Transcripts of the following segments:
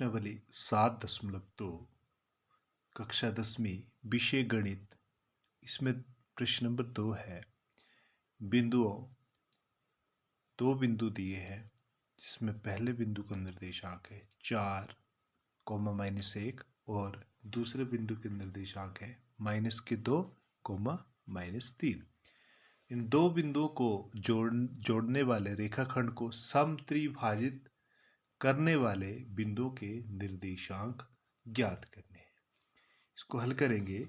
प्रश्नावली 7.2 कक्षा 10वीं विषय गणित। इसमें प्रश्न नंबर 2 है। दो बिंदु दिए हैं जिसमें पहले बिंदु का निर्देशांक है 4, -1 और दूसरे बिंदु के निर्देशांक है -2, -3। इन दो बिंदुओं को जोड़ने वाले रेखाखंड को समत्रिभाजित करने वाले बिंदुओं के निर्देशांक ज्ञात करने हैं। इसको हल करेंगे।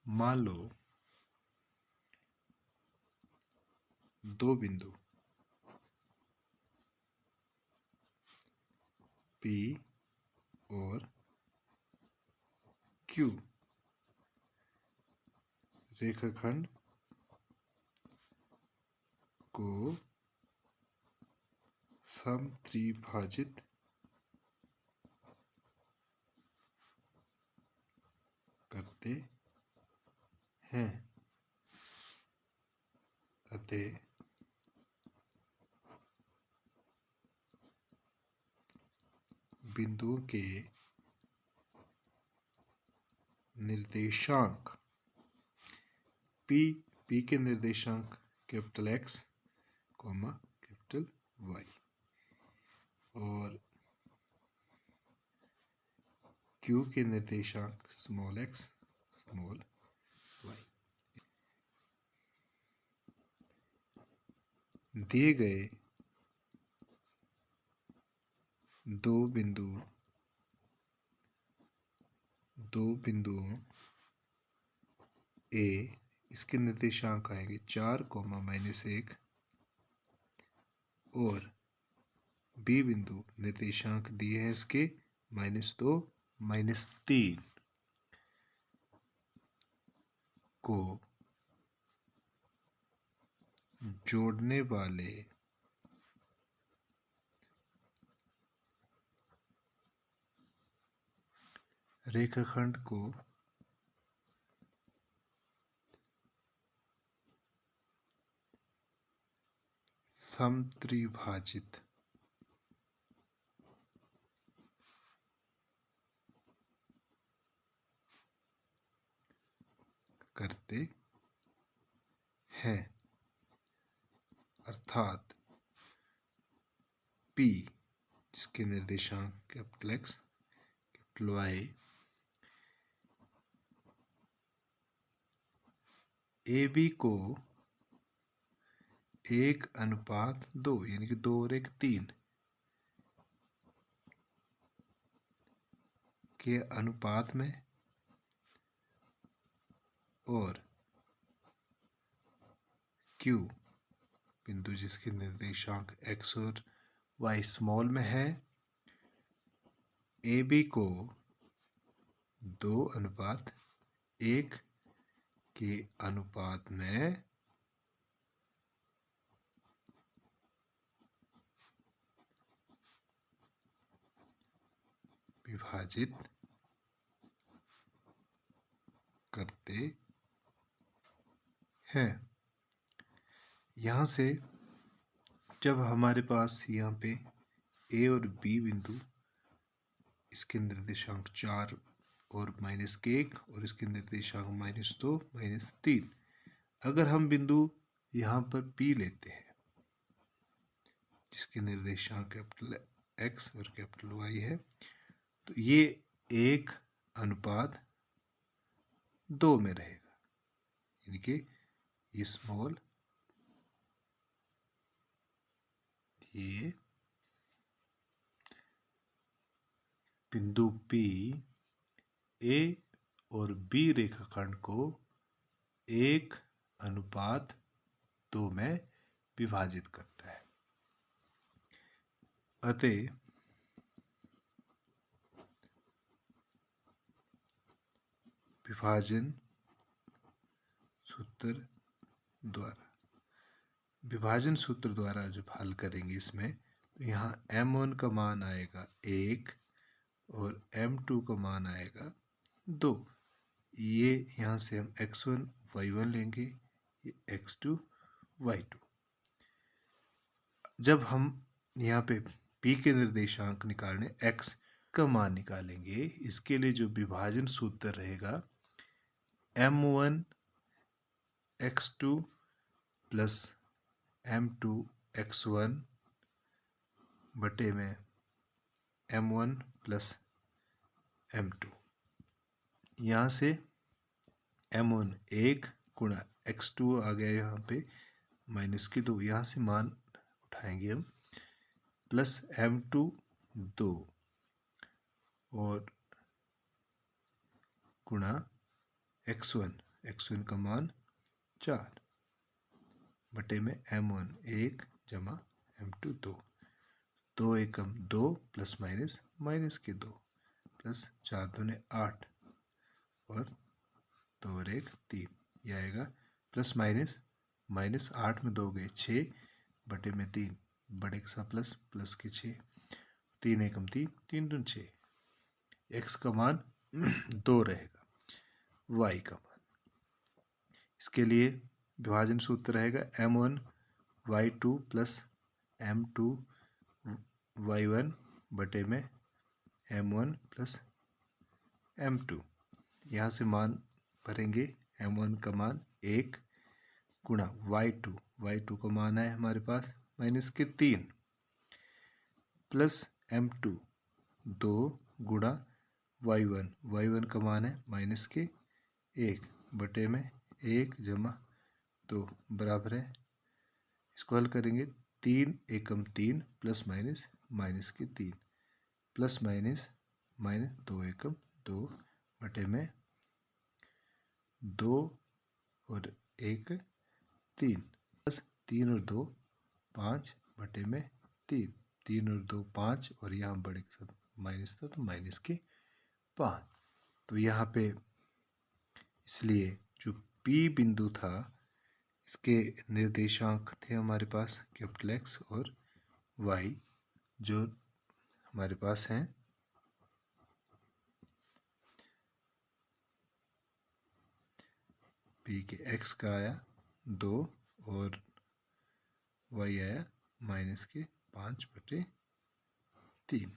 मान लो दो बिंदु P और Q रेखाखंड को समत्रिभाजित करते हैं। अतः बिंदुओं के निर्देशांक P के निर्देशांक X, Y और Q के निर्देशांक x, y दिए गए दो बिंदुओं A इसके निर्देशांक आएंगे 4, -1 और B बिंदु निर्देशांक दिए हैं इसके -2, -3 को जोड़ने वाले रेखाखंड को समत्रिभाजित करते हैं। अर्थात P जिसके निर्देशांक X, Y AB को 1:2 यानी कि 2 और 1 3 के अनुपात में और Q बिंदु जिसके निर्देशांक X और Y स्मॉल में है AB को 2:1 के अनुपात में विभाजित करते हैं। यहाँ से जब हमारे पास यहाँ पे A और B बिंदु इसके निर्देशांक 4 और -1 और इसके निर्देशांक -2, -3, अगर हम बिंदु यहाँ पर P लेते हैं जिसके निर्देशांक X और Y है तो ये 1:2 में रहेगा यानी कि ये स्मॉल ये बिंदु P A और B रेखाखंड को 1:2 में विभाजित करता है। अतः विभाजन सूत्र द्वारा जब हल करेंगे इसमें तो यहाँ M1 का मान आएगा 1 और M2 का मान आएगा 2। ये यहाँ से हम x1 y1 लेंगे, ये x2 y2। जब हम यहाँ पे p के निर्देशांक निकालने x का मान निकालेंगे, इसके लिए जो विभाजन सूत्र रहेगा m1 x2 plus m2 x1 बटे में m1 प्लस m2। यहाँ से m1 1 गुणा x2 आ गया यहाँ पे माइनस के 2, यहाँ से मान उठाएंगे हम, प्लस m2 2 और गुणा x1 का मान 4 बटे में m1 1 जमा m2 2, 2 एकम 2 प्लस माइनस माइनस के 2 प्लस 4 दूने 8 और 2 और 1 3, यह आएगा प्लस माइनस 8 में 2 गए 6 बटे में 3 बड़े के साथ प्लस प्लस के 6, 3 एकम 3 3 दून 6, x का मान 2 रहेगा, y का मान। इसके लिए विभाजन सूत्र रहेगा m1 y2 plus m2 y1 बटे में m1 प्लस m2। यहाँ से मान भरेंगे, m1 का मान 1 गुणा y2 का मान है हमारे पास माइनस के 3 प्लस m2 2 गुणा y1 का मान है माइनस के 1 बटे में 1 जमा 2 बराबर है, इसको हल करेंगे 3 एकम 3 प्लस माइनस माइनस के 3 प्लस माइनस माइनस 2 एकम 2 बटे में 2 और 1 3 प्लस 3 और 2 5 बटे में 3 3 और 2 5 और यहाँ बड़े के साथ माइनस था तो माइनस के 5। तो यहाँ पे इसलिए जो P बिंदु था इसके निर्देशांक थे हमारे पास कैपिटल X और Y, जो हमारे पास हैं P के X का आया 2 और Y आया माइनस के 5 बटे 3।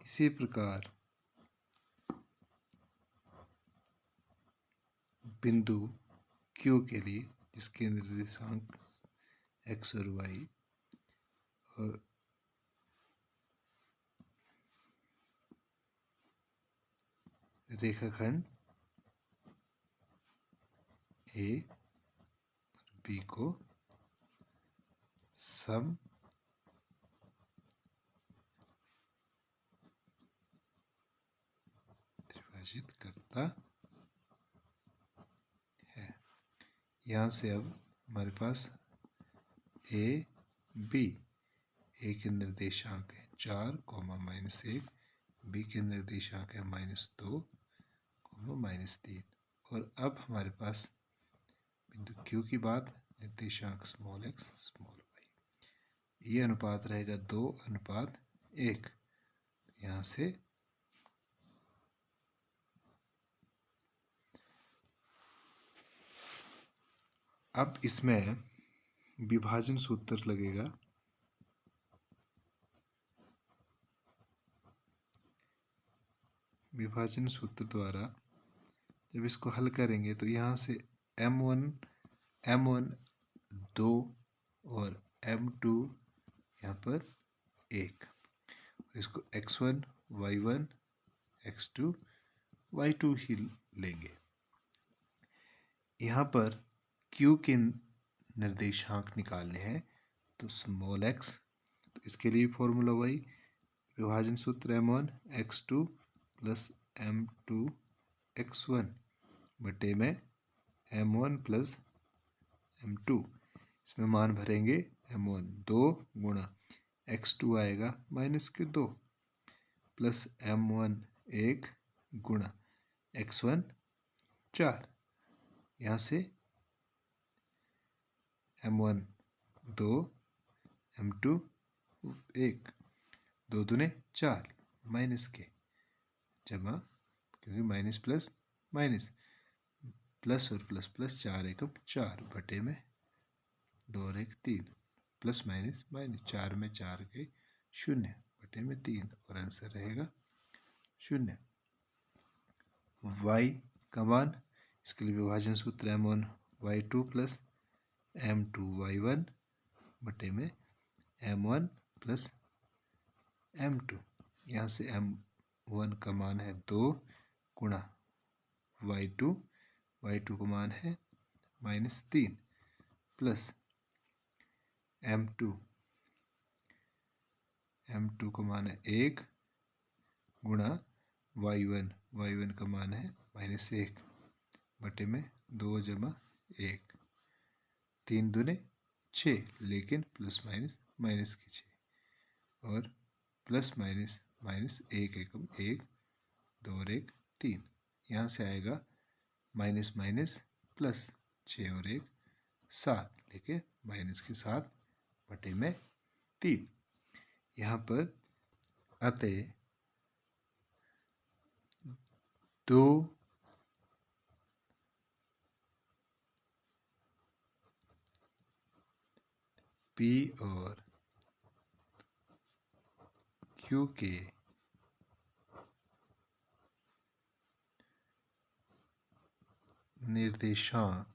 इसी प्रकार बिंदु Q के लिए जिसके निर्देशांक X और Y और रेखाखंड A और B को सम त्रिभाजित करता है। यहाँ से अब हमारे पास A B, A के निर्देशांक है 4 माइनस 1, B के निर्देशांक है -2 -3, और अब हमारे पास बिंदु Q की बात, निर्देशांक स्मॉल x स्मॉल y, ये अनुपात रहेगा 2:1। यहाँ से अब इसमें विभाजन सूत्र लगेगा। विभाजन सूत्र द्वारा जब इसको हल करेंगे तो यहाँ से m1 2 और m2 यहाँ पर 1, इसको x1 y1 x2 y2 ही लेंगे। यहाँ पर Q के निर्देशांक निकालने हैं तो स्मॉल x, तो इसके लिए फॉर्मूला वही विभाजन सूत्र m1 x2 plus m2 x1 बटे में m1 प्लस m2। इसमें मान भरेंगे m1 2 गुणा x2 आएगा माइनस के 2 प्लस m1 1 गुणा x1 4, यहाँ से m1 2 m2 1, 2 दूने 4 माइनस के जमा, क्योंकि माइनस प्लस माइनस, प्लस और प्लस प्लस, 4 एकम 4 बटे में 2 और 1 3, प्लस माइनस माइनस, 4 में 4 गए 0 बटे में 3, और आंसर रहेगा 0। y का मान, इसके लिए विभाजन सूत्र m1y2 प्लस m2y1 बटे में m1 प्लस m2। यहाँ से m1 का मान है 2 गुणा y2 का मान है -3 प्लस m2 का मान है 1 गुणा y1 का मान है -1 बटे में 2 जमा 1, 3 दूने 6, लेकिन प्लस माइनस माइनस की 6, और प्लस माइनस माइनस 1 एकम 1, 2 और 1 3, यहाँ से आएगा माइनस माइनस प्लस, 6 और 1 7, लेकिन माइनस के 7 बटे में 3। यहाँ पर अतः 2 P और Q के निर्देशांक,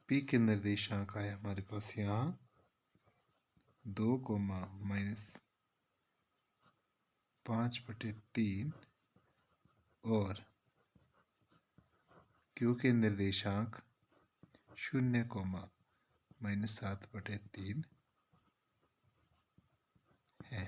P के निर्देशांक आए हमारे पास यहाँ 2, -5/3 और Q के निर्देशांक 0, -7/3 है।